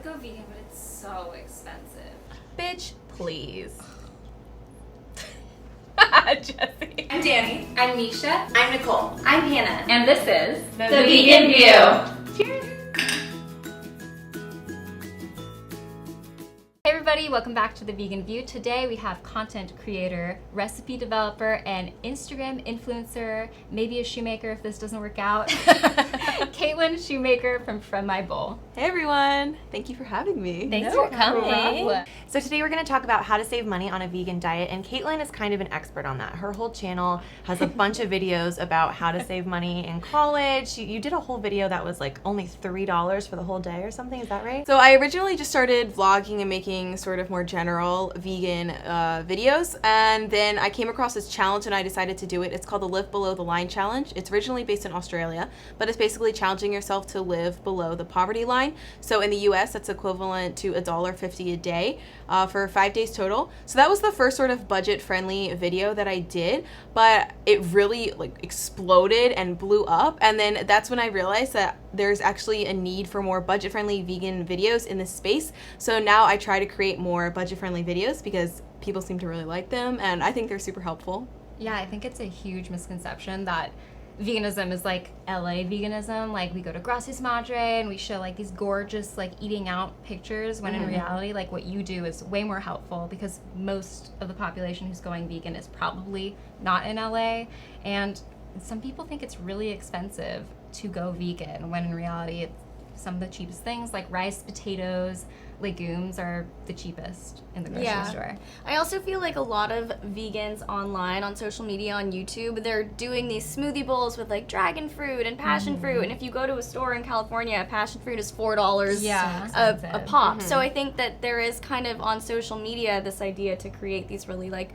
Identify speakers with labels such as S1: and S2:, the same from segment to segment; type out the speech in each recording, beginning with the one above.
S1: go vegan, but it's so expensive.
S2: Bitch, please. Jesse.
S1: I'm Dani.
S3: I'm NISHA.
S1: I'm Nicole.
S3: I'm Hannah.
S2: And this is
S3: The Vegan View.
S2: Cheers. Hey everybody, welcome back to The Vegan View. Today we have content creator, recipe developer, and Instagram influencer, maybe a shoemaker if this doesn't work out, Caitlin Shoemaker from My Bowl.
S4: Hey everyone! Thank you for having me.
S2: Thanks for coming.
S4: So today we're going to talk about how to save money on a vegan diet, and Caitlin is kind of an expert on that. Her whole channel has a bunch of videos about how to save money in college. You did a whole video that was like only $3 for the whole day or something, is that right?
S5: So I originally just started vlogging and making sort of more general vegan videos, and then I came across this challenge and I decided to do it. It's called the Live Below the Line Challenge. It's originally based in Australia, but it's basically challenging yourself to live below the poverty line. So in the US, that's equivalent to $1.50 a day for 5 days total. So that was the first sort of budget-friendly video that I did, but it really like exploded and blew up. And then that's when I realized that there's actually a need for more budget-friendly vegan videos in this space. So now I try to create more budget-friendly videos because people seem to really like them, and I think they're super helpful.
S2: Yeah, I think it's a huge misconception that veganism is like LA veganism. Like we go to Gracias Madre and we show like these gorgeous like eating out pictures, when in reality like what you do is way more helpful, because most of the population who's going vegan is probably not in LA, and some people think it's really expensive to go vegan, when in reality it's some of the cheapest things like rice, potatoes, legumes are the cheapest in the grocery store.
S3: I also feel like a lot of vegans online, on social media, on YouTube, they're doing these smoothie bowls with like dragon fruit and passion fruit, and if you go to a store in California, passion fruit is $4 a pop. So I think that there is kind of on social media this idea to create these really like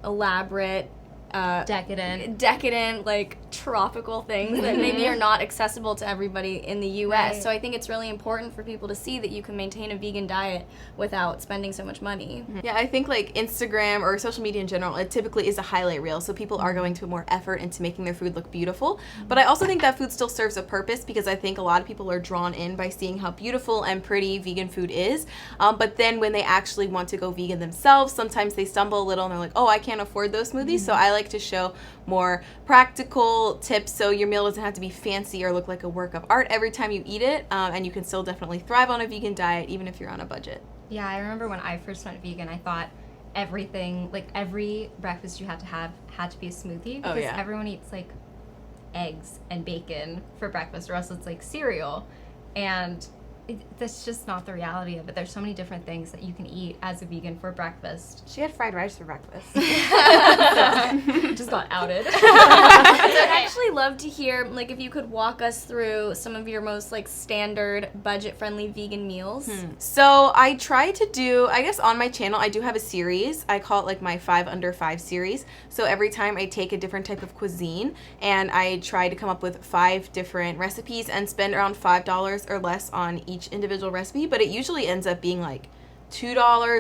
S3: elaborate decadent, like tropical things that maybe are not accessible to everybody in the US. Right. So I think it's really important for people to see that you can maintain a vegan diet without spending so much money.
S5: Yeah, I think like Instagram or social media in general, it typically is a highlight reel, so people are going to put more effort into making their food look beautiful. But I also think that food still serves a purpose, because I think a lot of people are drawn in by seeing how beautiful and pretty vegan food is. But then when they actually want to go vegan themselves, sometimes they stumble a little and they're like, oh, I can't afford those smoothies. So I like to show more practical tips so your meal doesn't have to be fancy or look like a work of art every time you eat it, and you can still definitely thrive on a vegan diet even if you're on a budget.
S2: Yeah, I remember when I first went vegan, I thought everything, like every breakfast you had to have had to be a smoothie, because everyone eats like eggs and bacon for breakfast, or else it's like cereal, and that's just not the reality of it. There's so many different things that you can eat as a vegan for breakfast.
S4: She had fried rice for breakfast.
S2: Just got outed.
S3: So I'd actually love to hear, like, if you could walk us through some of your most, like, standard budget-friendly vegan meals.
S5: So I try to do, I guess on my channel, I do have a series. I call it like my 5 Under 5 series. So every time I take a different type of cuisine and I try to come up with 5 different recipes and spend around $5 or less on each individual recipe, but it usually ends up being like $2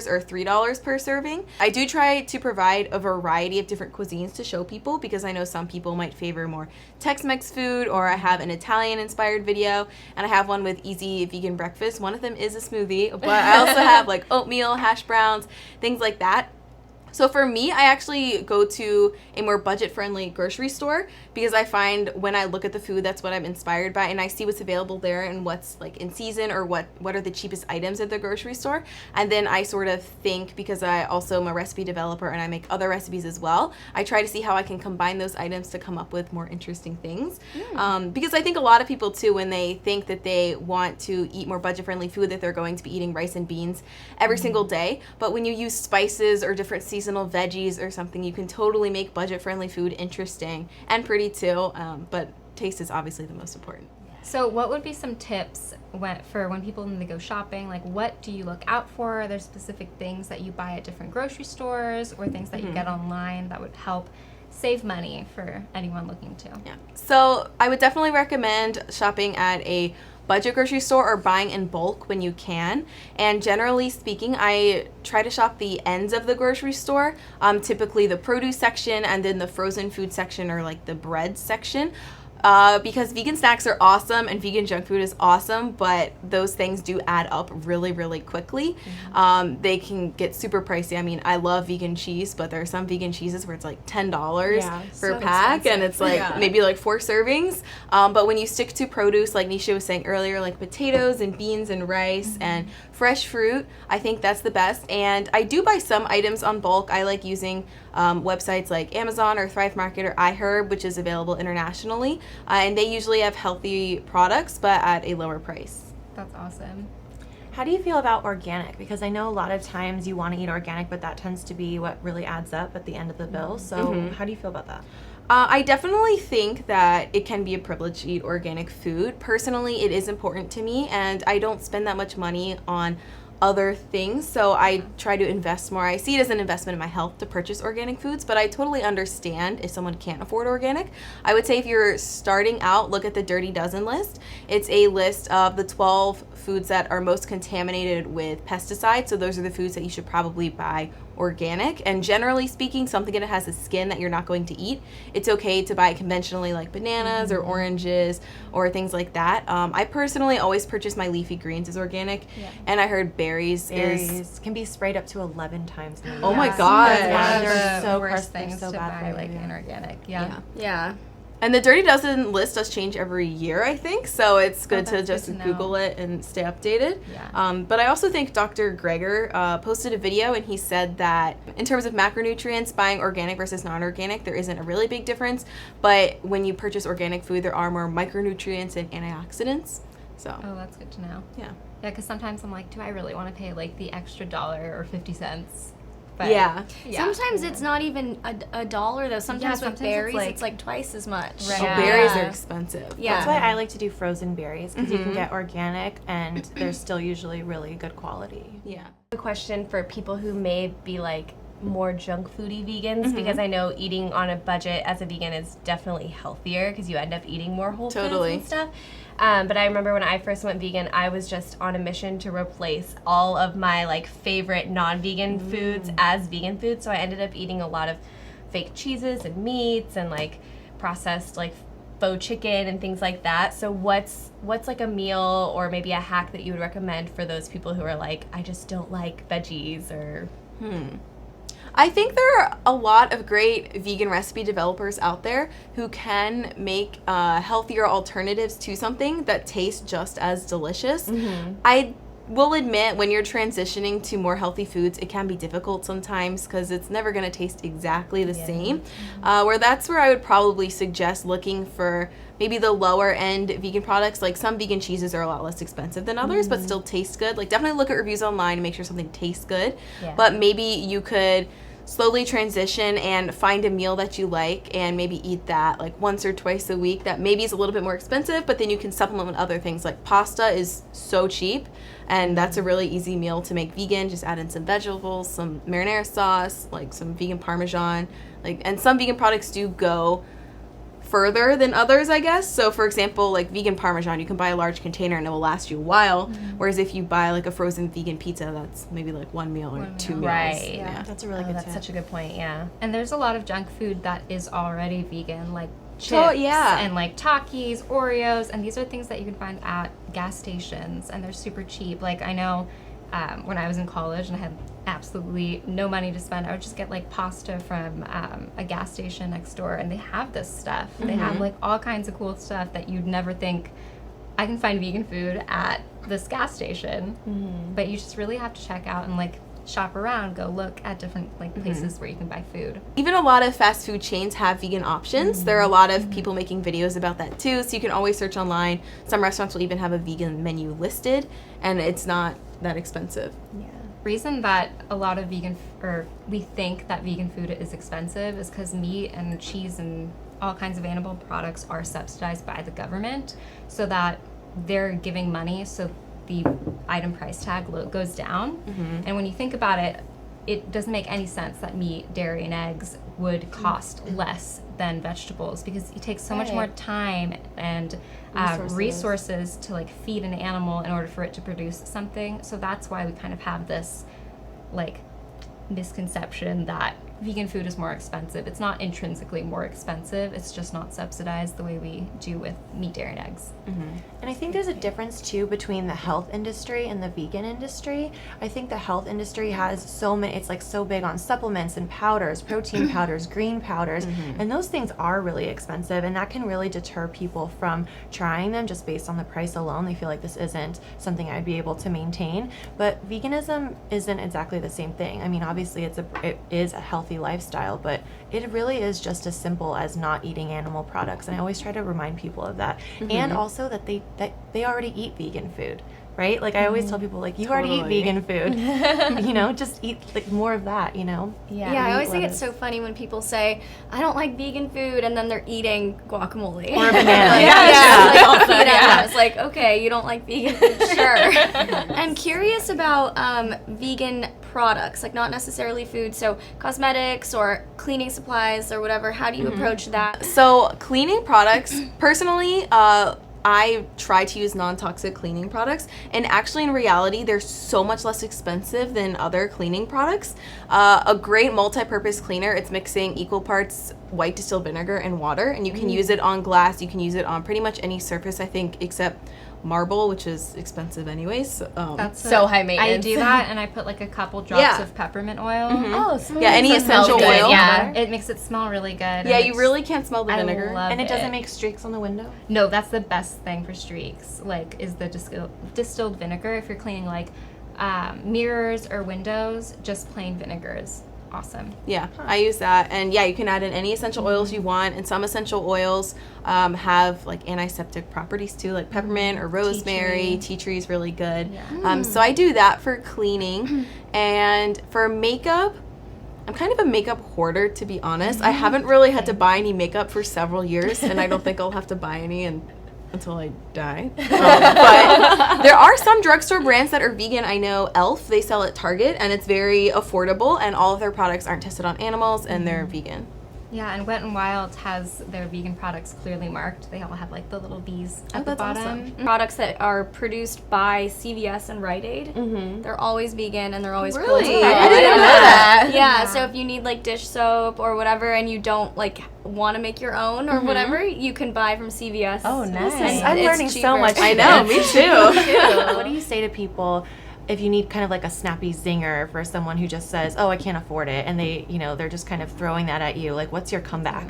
S5: or $3 per serving. I do try to provide a variety of different cuisines to show people, because I know some people might favor more Tex-Mex food, or I have an Italian-inspired video, and I have one with easy vegan breakfast. One of them is a smoothie, but I also have like oatmeal, hash browns, things like that. So for me, I actually go to a more budget-friendly grocery store, because I find when I look at the food, that's what I'm inspired by, and I see what's available there and what's like in season, or what are the cheapest items at the grocery store. And then I sort of think, because I also am a recipe developer and I make other recipes as well, I try to see how I can combine those items to come up with more interesting things. Because I think a lot of people too, when they think that they want to eat more budget-friendly food, that they're going to be eating rice and beans every single day. But when you use spices or different seasonal veggies or something, you can totally make budget-friendly food interesting and pretty too, but taste is obviously the most important.
S2: So what would be some tips for when people need to go shopping? Like, what do you look out for? Are there specific things that you buy at different grocery stores, or things that you get online that would help save money for anyone looking to?
S5: Yeah. So I would definitely recommend shopping at a budget grocery store or buying in bulk when you can. And generally speaking, I try to shop the ends of the grocery store, typically the produce section and then the frozen food section, or like the bread section. Because vegan snacks are awesome and vegan junk food is awesome, but those things do add up really, really quickly. They can get super pricey. I mean, I love vegan cheese, but there are some vegan cheeses where it's like $10 for a pack, and it's like maybe like 4 servings. But when you stick to produce, like Nisha was saying earlier, like potatoes and beans and rice and fresh fruit, I think that's the best. And I do buy some items on bulk. I like using websites like Amazon or Thrive Market or iHerb, which is available internationally. And they usually have healthy products, but at a lower price.
S2: That's awesome.
S4: How do you feel about organic? Because I know a lot of times you want to eat organic, but that tends to be what really adds up at the end of the bill. So how do you feel about that?
S5: I definitely think that it can be a privilege to eat organic food. Personally, it is important to me, and I don't spend that much money on other things, so I try to invest more. I see it as an investment in my health to purchase organic foods, but I totally understand if someone can't afford organic. I would say if you're starting out, look at the Dirty Dozen list. It's a list of the 12 foods that are most contaminated with pesticides, so those are the foods that you should probably buy organic. And generally speaking, something that has a skin that you're not going to eat, it's okay to buy conventionally, like bananas or oranges or things like that. I personally always purchase my leafy greens as organic, and I heard berries
S4: can be sprayed up to 11 times.
S5: Oh my god,
S2: That's one of
S4: they're
S2: the
S4: so
S2: worst
S4: they're
S2: things
S4: so
S2: to
S4: bad
S2: buy,
S4: for
S2: like
S4: you.
S2: inorganic.
S3: Yeah.
S5: And the Dirty Dozen list does change every year, I think, so it's good to
S2: that's
S5: just
S2: good to know.
S5: Google it and stay updated.
S2: Yeah.
S5: But I also think Dr. Greger posted a video, and he said that in terms of macronutrients, buying organic versus non-organic, there isn't a really big difference, but when you purchase organic food, there are more micronutrients and antioxidants. So
S2: Oh, that's good to know.
S5: yeah.
S2: Yeah, because sometimes I'm like, do I really want to pay like the extra $1 or 50 cents? But
S5: Yeah.
S3: Sometimes it's not even a dollar though. Sometimes with
S2: sometimes
S3: berries,
S2: it's
S3: it's like twice as much.
S2: Right.
S5: Oh,
S2: Yeah.
S5: berries are expensive.
S3: Yeah.
S4: That's why I like to do frozen berries, because you can get organic and they're still usually really good quality.
S5: Yeah.
S6: A question for people who may be like more junk foody vegans, because I know eating on a budget as a vegan is definitely healthier because you end up eating more whole
S5: Totally.
S6: foods and stuff. But I remember when I first went vegan, I was just on a mission to replace all of my like favorite non-vegan foods as vegan foods. So I ended up eating a lot of fake cheeses and meats and like processed like faux chicken and things like that. So what's like a meal or maybe a hack that you would recommend for those people who are like, I just don't like veggies or
S5: I think there are a lot of great vegan recipe developers out there who can make healthier alternatives to something that tastes just as delicious. I will admit, when you're transitioning to more healthy foods, it can be difficult sometimes because it's never going to taste exactly the same. That's where I would probably suggest looking for maybe the lower end vegan products. Like some vegan cheeses are a lot less expensive than others, but still taste good. Like definitely look at reviews online and make sure something tastes good. But maybe you could slowly transition and find a meal that you like and maybe eat that like once or twice a week. That maybe is a little bit more expensive, but then you can supplement with other things. Like pasta is so cheap, and that's a really easy meal to make vegan. Just add in some vegetables, some marinara sauce, like some vegan Parmesan, and some vegan products do go further than others, I guess. So for example, like vegan Parmesan, you can buy a large container and it will last you a while, whereas if you buy like a frozen vegan pizza, that's maybe like one meal or 2 meals.
S6: Right.
S2: Yeah.
S4: That's a really good
S6: that's
S4: tip.
S6: such a good point. Yeah.
S2: And there's a lot of junk food that is already vegan, like chips and like Takis, Oreos, and these are things that you can find at gas stations, and they're super cheap. Like I know when I was in college and I had absolutely no money to spend, I would just get like pasta from a gas station next door, and they have this stuff. They have like all kinds of cool stuff that you'd never think I can find vegan food at this gas station. But you just really have to check out and like shop around, go look at different like places where you can buy food.
S5: Even a lot of fast food chains have vegan options. There are a lot of people making videos about that too, so you can always search online. Some restaurants will even have a vegan menu listed, and it's not that expensive.
S2: Reason that a lot of we think that vegan food is expensive is because meat and cheese and all kinds of animal products are subsidized by the government, so that they're giving money so the item price tag goes down. And when you think about it, it doesn't make any sense that meat, dairy, and eggs would cost less than vegetables, because it takes so much more time and resources to like feed an animal in order for it to produce something. So that's why we kind of have this like misconception that vegan food is more expensive. It's not intrinsically more expensive. It's just not subsidized the way we do with meat, dairy, and eggs.
S4: And I think there's a difference too between the health industry and the vegan industry. I think the health industry has so many, it's like so big on supplements and powders, protein powders, green powders, and those things are really expensive, and that can really deter people from trying them just based on the price alone. They feel like this isn't something I'd be able to maintain. But veganism isn't exactly the same thing. I mean, obviously it is a healthy lifestyle, but it really is just as simple as not eating animal products. And I always try to remind people of that. And also that they already eat vegan food, right? Like I always tell people, like, you already eat vegan food. You know, just eat like more of that, you know?
S3: Yeah, I always think it's so funny when people say, I don't like vegan food, and then they're eating guacamole.
S4: Or a banana.
S3: It's like, okay, you don't like vegan food, sure. I'm curious about vegan products, like not necessarily food, so cosmetics or cleaning supplies or whatever. How do you approach that?
S5: So cleaning products, personally, I try to use non-toxic cleaning products, and actually in reality they're so much less expensive than other cleaning products. A great multi-purpose cleaner, it's mixing equal parts white distilled vinegar and water, and you can use it on glass, you can use it on pretty much any surface, I think, except marble, which is expensive anyways.
S2: That's
S6: so high maintenance.
S2: I do that, and I put like a couple drops of peppermint oil.
S6: Oh, so
S5: Yeah, any essential
S6: good.
S5: oil.
S6: Yeah.
S2: It makes it smell really good.
S5: Yeah,
S2: and
S5: you
S2: it's-
S5: really can't smell the
S2: I
S5: vinegar.
S2: love
S4: And it doesn't
S2: it.
S4: make streaks on the window.
S2: No, that's the best thing for streaks. Like, is the distilled vinegar. If you're cleaning like mirrors or windows, just plain vinegar is awesome.
S5: Yeah, I use that, and yeah, you can add in any essential oils you want, and some essential oils have like antiseptic properties too, like peppermint or rosemary. Tea tree is really good. So I do that for cleaning, and for makeup, I'm kind of a makeup hoarder, to be honest. I haven't really had to buy any makeup for several years, and I don't think I'll have to buy any until I die. But there are some drugstore brands that are vegan. I know e.l.f., they sell at Target, and it's very affordable, and all of their products aren't tested on animals, and they're vegan.
S2: Yeah, and Wet n Wild has their vegan products clearly marked. They all have like the little bees at the
S5: that's
S2: bottom.
S5: awesome.
S3: Products that are produced by CVS and Rite Aid, they're always vegan and they're always
S5: Really?
S3: cruelty-free.
S5: I didn't know that.
S3: Yeah, so if you need like dish soap or whatever and you don't like want to make your own or whatever, you can buy from CVS.
S6: Oh, nice.
S4: I'm
S3: It's
S4: learning so
S3: cheaper.
S4: much.
S5: I know, me too.
S4: What do you say to people if you need kind of like a snappy zinger for someone who just says, oh, I can't afford it, and they, you know, they're just kind of throwing that at you? Like, what's your comeback?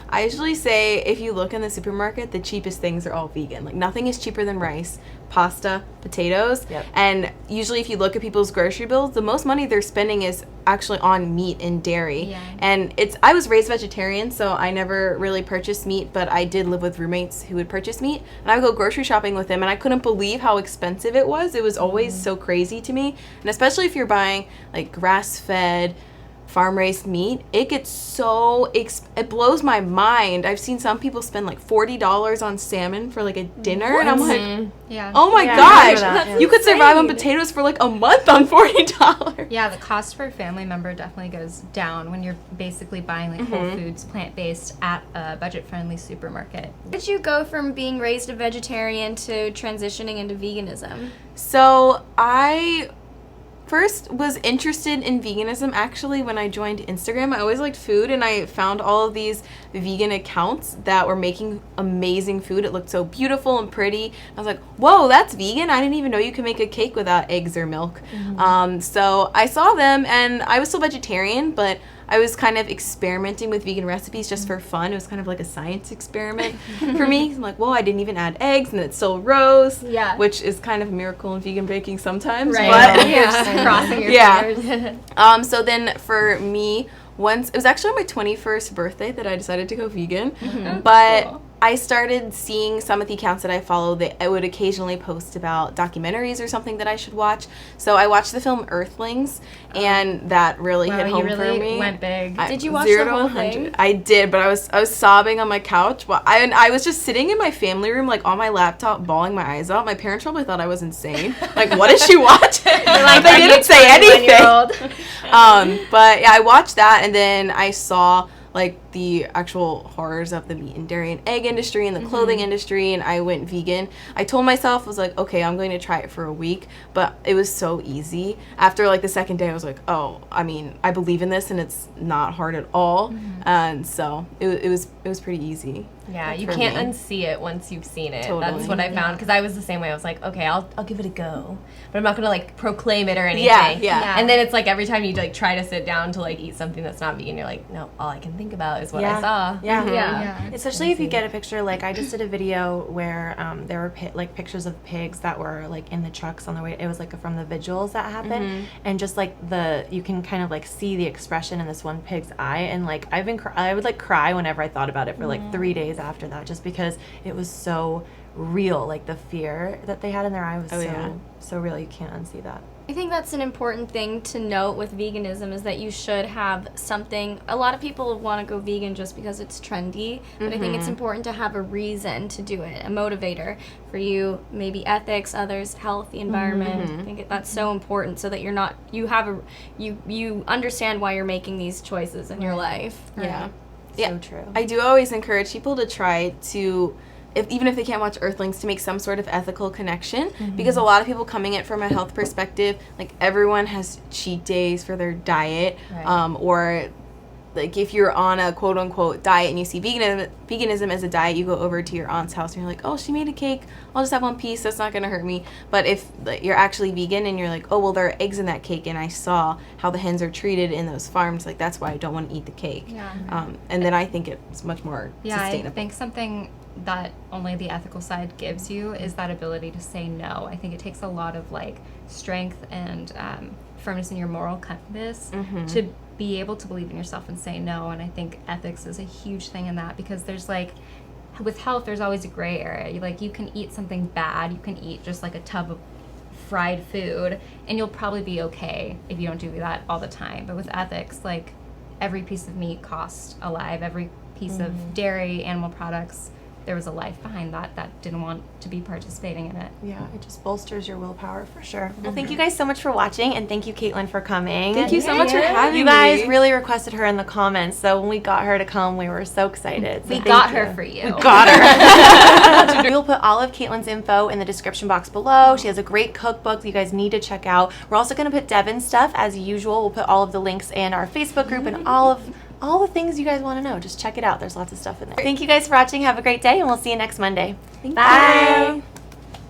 S5: I usually say if you look in the supermarket, the cheapest things are all vegan. Like nothing is cheaper than rice, pasta, potatoes.
S4: Yep.
S5: And usually if you look at people's grocery bills, the most money they're spending is actually on meat and dairy.
S2: Yeah.
S5: And I was raised vegetarian, so I never really purchased meat, but I did live with roommates who would purchase meat. And I would go grocery shopping with them, and I couldn't believe how expensive it was. It was always so crazy to me. And especially if you're buying like grass-fed, farm-raised meat, it gets so it blows my mind. I've seen some people spend like $40 on salmon for like a dinner, and I'm like,
S2: Yeah.
S5: oh my
S4: Yeah, I
S5: gosh,
S4: remember that, yeah.
S5: you could survive on potatoes for like a month on $40.
S2: Yeah, the cost per family member definitely goes down when you're basically buying like whole foods, plant-based at a budget-friendly supermarket.
S3: How did you go from being raised a vegetarian to transitioning into veganism?
S5: So I first was interested in veganism actually when I joined Instagram. I always liked food, and I found all of these vegan accounts that were making amazing food. It looked so beautiful and pretty. I was like, whoa, that's vegan? I didn't even know you could make a cake without eggs or milk. So I saw them, and I was still vegetarian, but I was kind of experimenting with vegan recipes just for fun. It was kind of like a science experiment for me. I'm like, whoa, I didn't even add eggs, and it still rose, which is kind of a miracle in vegan baking sometimes.
S6: Right.
S5: But
S2: You're just crossing your fingers.
S5: so then for me, once it was actually on my 21st birthday that I decided to go vegan, but
S2: Cool.
S5: I started seeing some of the accounts that I follow that I would occasionally post about documentaries or something that I should watch. So I watched the film Earthlings, and that really
S2: Wow,
S5: hit
S2: you
S5: home
S2: really
S5: for me.
S2: went big.
S3: Did you watch
S5: 0
S3: the
S5: to
S3: whole
S5: 100.
S3: thing?
S5: I did, but I was sobbing on my couch. I was just sitting in my family room, like on my laptop, bawling my eyes out. My parents probably thought I was insane. Like, what is she watching? They didn't say anything. But yeah, I watched that, and then I saw like the actual horrors of the meat and dairy and egg industry and the clothing industry, and I went vegan. I told myself, I was like, okay, I'm going to try it for a week, but it was so easy. After like the second day, I was like, oh, I mean, I believe in this and it's not hard at all. And so it was pretty easy.
S6: Yeah, you
S5: for
S6: can't
S5: me.
S6: unsee it once you've seen it.
S5: Totally.
S6: That's what I found, because I was the same way. I was like, okay, I'll give it a go, but I'm not gonna like proclaim it or anything.
S5: Yeah.
S6: And then it's like every time you like try to sit down to like eat something that's not vegan, you're like, no, all I can think about is what I saw.
S4: Yeah. Especially if you get a picture, like I just did a video where there were like pictures of pigs that were like in the trucks on the way. It was like from the vigils that happened, and just like you can kind of like see the expression in this one pig's eye, and like I would like cry whenever I thought about it for like 3 days after that, just because it was so real. Like the fear that they had in their eye was so real. You can't unsee that.
S3: I think that's an important thing to note with veganism, is that you should have something. A lot of people want to go vegan just because it's trendy, but I think it's important to have a reason to do it, a motivator. For you, maybe ethics, others health, the environment. I think that's so important, so that you're not, you understand why you're making these choices in your life.
S5: Yeah.
S4: So true.
S5: I do always encourage people to try to, even if they can't watch Earthlings, to make some sort of ethical connection, because a lot of people coming at it from a health perspective, like everyone has cheat days for their diet, or like if you're on a quote unquote diet and you see veganism as a diet, you go over to your aunt's house and you're like, oh, she made a cake, I'll just have one piece, that's not gonna hurt me. But if you're actually vegan and you're like, oh, well, there are eggs in that cake and I saw how the hens are treated in those farms, like that's why I don't want to eat the cake. And then I think it's much more sustainable.
S2: I think something that only the ethical side gives you is that ability to say no. I think it takes a lot of like strength and firmness in your moral compass to be able to believe in yourself and say no. And I think ethics is a huge thing in that, because there's like, with health, there's always a gray area. You can eat something bad, you can eat just like a tub of fried food, and you'll probably be okay if you don't do that all the time. But with ethics, like every piece of meat costs a life, every piece of dairy, animal products, there was a life behind that didn't want to be participating in it.
S4: Yeah, it just bolsters your willpower for sure. Well, thank you guys so much for watching, and thank you, Caitlin, for coming.
S5: Thank you so much for having me.
S4: You guys really requested her in the comments, so when we got her to come, we were so excited.
S2: We got her for you.
S4: We got her. We'll put all of Caitlin's info in the description box below. She has a great cookbook you guys need to check out. We're also going to put Devyn's stuff as usual. We'll put all of the links in our Facebook group and all the things you guys want to know. Just check it out. There's lots of stuff in there. Thank you guys for watching. Have a great day, and we'll see you next Monday.
S5: Thank
S4: Bye.
S5: you.